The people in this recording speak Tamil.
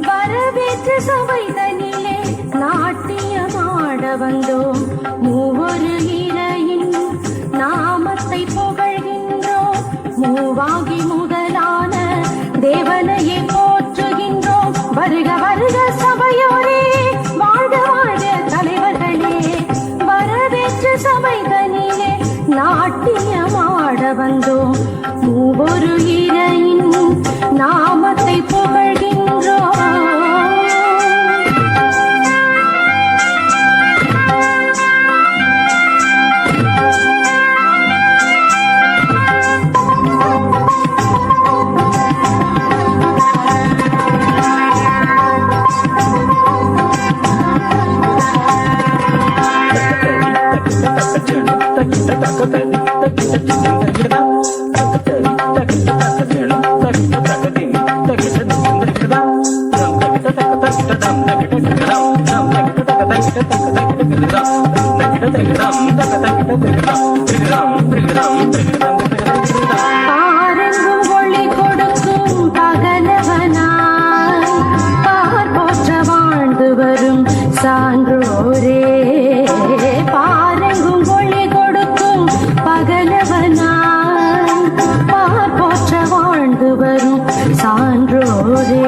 வரவேற்று சபைதனிலே நாட்டியமாட வந்தோம். மூவொரு இறையின் நாமத்தை புகழ்கின்றோம். மூவாகி முதலான தேவனையே போற்றுகின்றோம். வருக வருக சபையோரே, வாழ்க வாழ்க தலைவர்களே. வரவேற்று சபைதனிலே நாட்டியமாட வந்தோம். மூவொரு இறையின் நாமத்தை புகழ்கின்றோம். பாரெங்கும் ஒளி கொடுக்கும் பகலவனாய் பார் போற்ற வாழ்ந்து வரும் சான்றோரே. பாரெங்கும் ஒளி கொடுக்கும் பகலவனாய் பார் போற்ற வாழ்ந்து வரும் சான்றோரே.